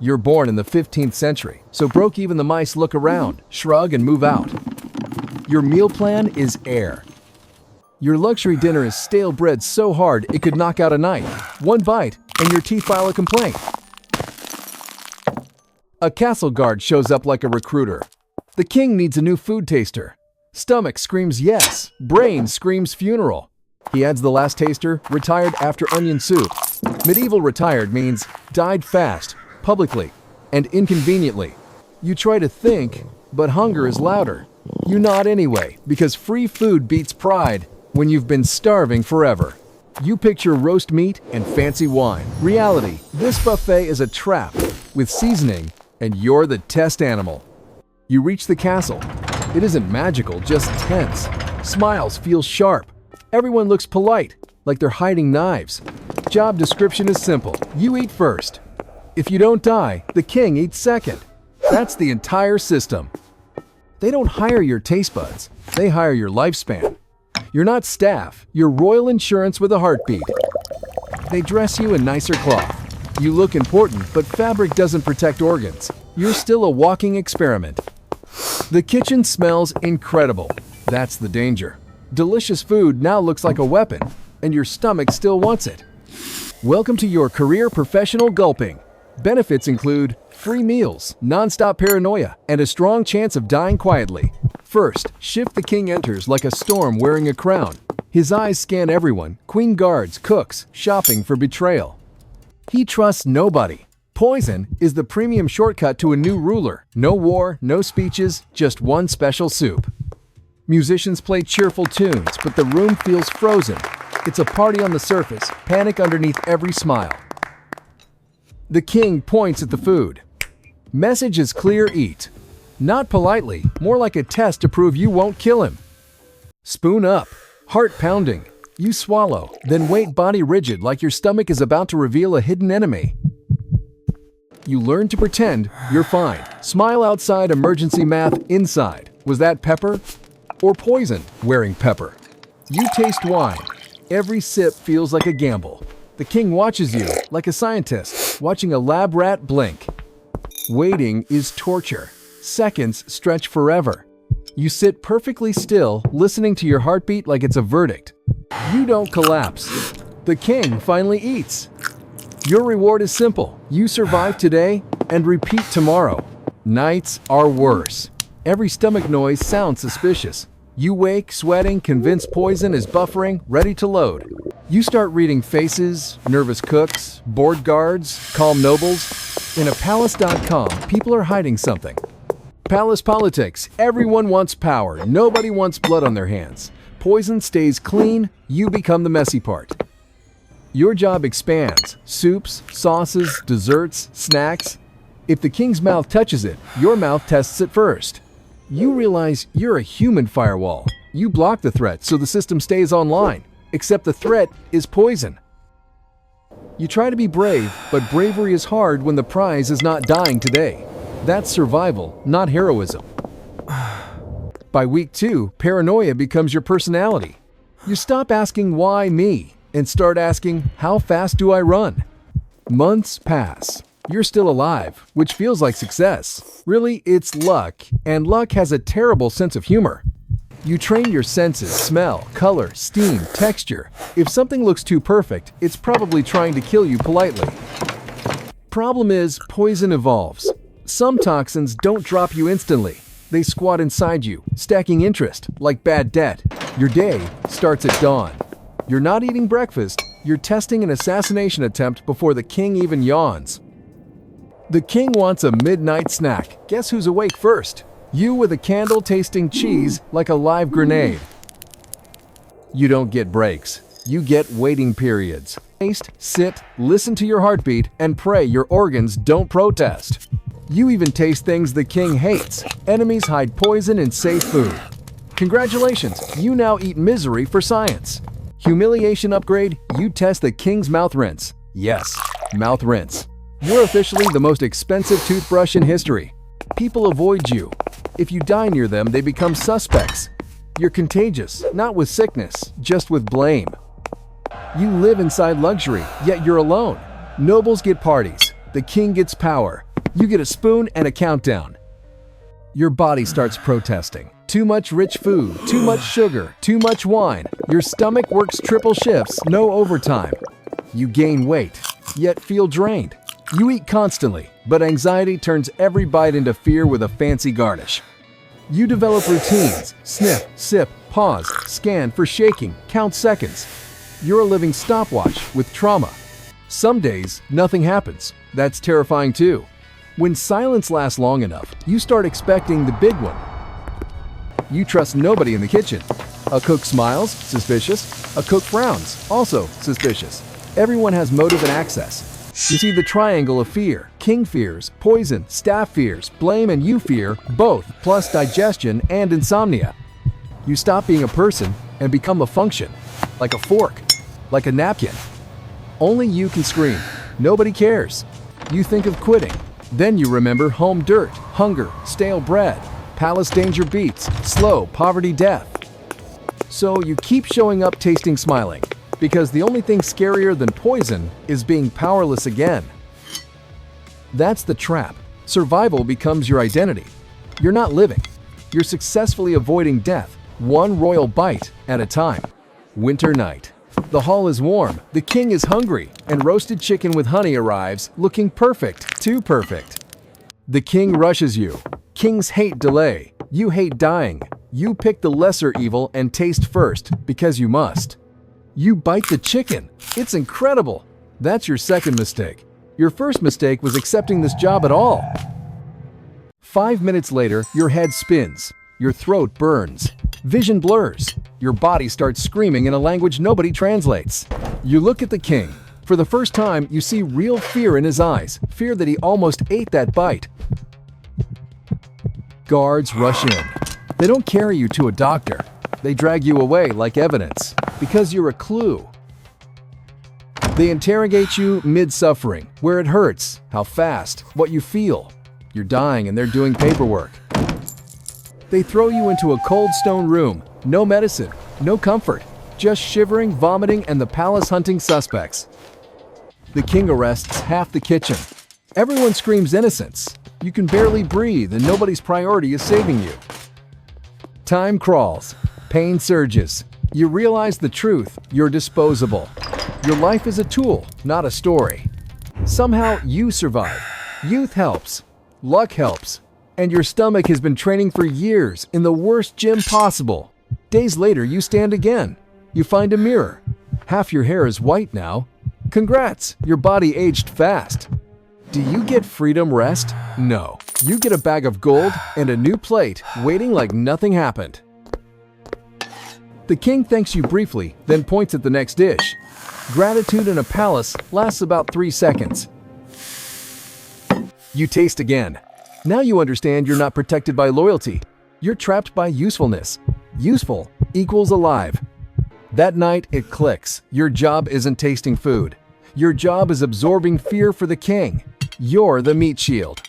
You're born in the 15th century, so broke even the mice look around, shrug, and move out. Your meal plan is air. Your luxury dinner is stale bread so hard it could knock out a knife. One bite, and your teeth file a complaint. A castle guard shows up like a recruiter. The king needs a new food taster. Stomach screams yes. Brain screams funeral. He adds the last taster, retired after onion soup. Medieval retired means died fast, publicly, and inconveniently. You try to think, but hunger is louder. You nod anyway, because free food beats pride when you've been starving forever. You picture roast meat and fancy wine. Reality, this buffet is a trap with seasoning, and you're the test animal. You reach the castle. It isn't magical, just tense. Smiles feel sharp. Everyone looks polite, like they're hiding knives. Job description is simple. You eat first. If you don't die, the king eats second. That's the entire system. They don't hire your taste buds. They hire your lifespan. You're not staff. You're royal insurance with a heartbeat. They dress you in nicer cloth. You look important, but fabric doesn't protect organs. You're still a walking experiment. The kitchen smells incredible. That's the danger. Delicious food now looks like a weapon, and your stomach still wants it. Welcome to your career professional gulping. Benefits include free meals, non-stop paranoia, and a strong chance of dying quietly. First, shift the king enters like a storm wearing a crown. His eyes scan everyone, queen guards, cooks, shopping for betrayal. He trusts nobody. Poison is the premium shortcut to a new ruler. No war, no speeches, just one special soup. Musicians play cheerful tunes, but the room feels frozen. It's a party on the surface, panic underneath every smile. The king points at the food. Message is clear, eat. Not politely, more like a test to prove you won't kill him. Spoon up, heart pounding. You swallow, then wait body rigid like your stomach is about to reveal a hidden enemy. You learn to pretend you're fine. Smile outside, emergency math inside. Was that pepper? Or poison wearing pepper? You taste wine. Every sip feels like a gamble. The king watches you like a scientist watching a lab rat blink. Waiting is torture. Seconds stretch forever. You sit perfectly still, listening to your heartbeat like it's a verdict. You don't collapse. The king finally eats. Your reward is simple. You survive today and repeat tomorrow. Nights are worse. Every stomach noise sounds suspicious. You wake, sweating, convinced poison is buffering, ready to load. You start reading faces, nervous cooks, bored guards, calm nobles. In a palace.com, people are hiding something. Palace politics. Everyone wants power. Nobody wants blood on their hands. Poison stays clean. You become the messy part. Your job expands. Soups, sauces, desserts, snacks. If the king's mouth touches it, your mouth tests it first. You realize you're a human firewall. You block the threat so the system stays online, except the threat is poison. You try to be brave, but bravery is hard when the prize is not dying today. That's survival, not heroism. By week 2, paranoia becomes your personality. You stop asking why me and start asking how fast do I run? Months pass. You're still alive, which feels like success. Really, it's luck, and luck has a terrible sense of humor. You train your senses, smell, color, steam, texture. If something looks too perfect, it's probably trying to kill you politely. Problem is, poison evolves. Some toxins don't drop you instantly. They squat inside you, stacking interest, like bad debt. Your day starts at dawn. You're not eating breakfast, you're testing an assassination attempt before the king even yawns. The king wants a midnight snack. Guess who's awake first? You with a candle tasting cheese like a live grenade. You don't get breaks. You get waiting periods. Taste, sit, listen to your heartbeat, and pray your organs don't protest. You even taste things the king hates. Enemies hide poison in safe food. Congratulations, you now eat misery for science. Humiliation upgrade, you test the king's mouth rinse. Yes, mouth rinse. You're officially the most expensive toothbrush in history. People avoid you. If you die near them, they become suspects. You're contagious, not with sickness, just with blame. You live inside luxury, yet you're alone. Nobles get parties. The king gets power. You get a spoon and a countdown. Your body starts protesting. Too much rich food, too much sugar, too much wine. Your stomach works triple shifts, no overtime. You gain weight, yet feel drained. You eat constantly, but anxiety turns every bite into fear with a fancy garnish. You develop routines, sniff, sip, pause, scan for shaking, count seconds. You're a living stopwatch with trauma. Some days, nothing happens. That's terrifying too. When silence lasts long enough, you start expecting the big one. You trust nobody in the kitchen. A cook smiles, suspicious. A cook frowns, also suspicious. Everyone has motive and access. You see the triangle of fear. King fears, poison, staff fears, blame and you fear, both, plus digestion and insomnia. You stop being a person and become a function. Like a fork, like a napkin. Only you can scream. Nobody cares. You think of quitting. Then you remember home dirt, hunger, stale bread, palace danger beats, slow poverty death. So you keep showing up tasting smiling, because the only thing scarier than poison is being powerless again. That's the trap. Survival becomes your identity. You're not living. You're successfully avoiding death, one royal bite at a time. Winter night. The hall is warm, the king is hungry, and roasted chicken with honey arrives, looking perfect, too perfect. The king rushes you. Kings hate delay. You hate dying. You pick the lesser evil and taste first, because you must. You bite the chicken. It's incredible. That's your second mistake. Your first mistake was accepting this job at all. 5 minutes later, your head spins. Your throat burns. Vision blurs. Your body starts screaming in a language nobody translates. You look at the king. For the first time, you see real fear in his eyes. Fear that he almost ate that bite. Guards rush in. They don't carry you to a doctor. They drag you away like evidence, because you're a clue. They interrogate you mid-suffering, where it hurts, how fast, what you feel. You're dying and they're doing paperwork. They throw you into a cold stone room. No medicine, no comfort, just shivering, vomiting, and the palace hunting suspects. The king arrests half the kitchen. Everyone screams innocence. You can barely breathe and nobody's priority is saving you. Time crawls. Pain surges. You realize the truth. You're disposable. Your life is a tool, not a story. Somehow you survive. Youth helps. Luck helps. And your stomach has been training for years in the worst gym possible. Days later, you stand again. You find a mirror. Half your hair is white now. Congrats, your body aged fast. Do you get freedom rest? No. You get a bag of gold and a new plate, waiting like nothing happened. The king thanks you briefly, then points at the next dish. Gratitude in a palace lasts about 3 seconds. You taste again. Now you understand you're not protected by loyalty. You're trapped by usefulness. Useful equals alive. That night, it clicks. Your job isn't tasting food. Your job is absorbing fear for the king. You're the meat shield.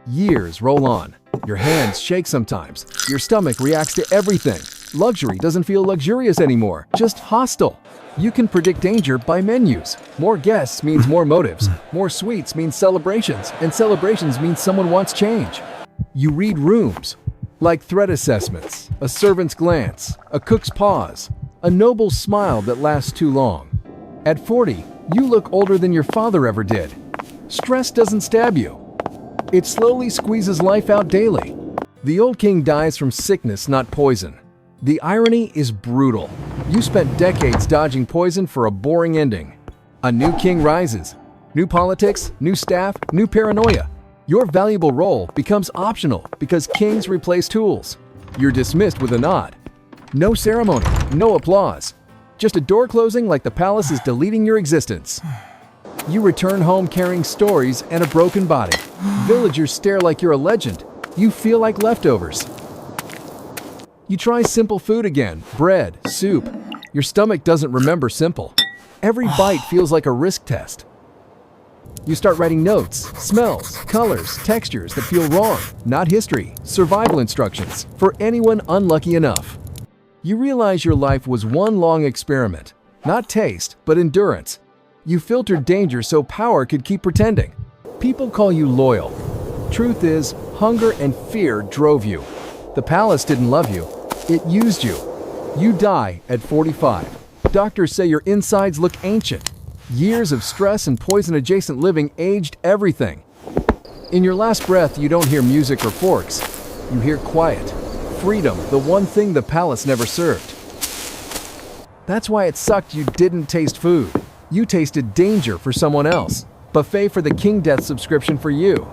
Years roll on. Your hands shake sometimes. Your stomach reacts to everything. Luxury doesn't feel luxurious anymore, just hostile. You can predict danger by menus. More guests means more motives. More sweets means celebrations, and celebrations means someone wants change. You read rooms, like threat assessments, a servant's glance, a cook's pause, a noble smile that lasts too long. At 40, you look older than your father ever did. Stress doesn't stab you. It slowly squeezes life out daily. The old king dies from sickness, not poison. The irony is brutal. You spent decades dodging poison for a boring ending. A new king rises. New politics, new staff, new paranoia. Your valuable role becomes optional because kings replace tools. You're dismissed with a nod. No ceremony, no applause. Just a door closing like the palace is deleting your existence. You return home carrying stories and a broken body. Villagers stare like you're a legend. You feel like leftovers. You try simple food again, bread, soup. Your stomach doesn't remember simple. Every bite feels like a risk test. You start writing notes, smells, colors, textures that feel wrong, not history, survival instructions for anyone unlucky enough. You realize your life was one long experiment, not taste, but endurance. You filtered danger so power could keep pretending. People call you loyal. Truth is, hunger and fear drove you. The palace didn't love you. It used you. You die at 45. Doctors say your insides look ancient. Years of stress and poison-adjacent living aged everything. In your last breath, you don't hear music or forks. You hear quiet. Freedom, the one thing the palace never served. That's why it sucked you didn't taste food. You tasted danger for someone else. Buffet for the King Death subscription for you.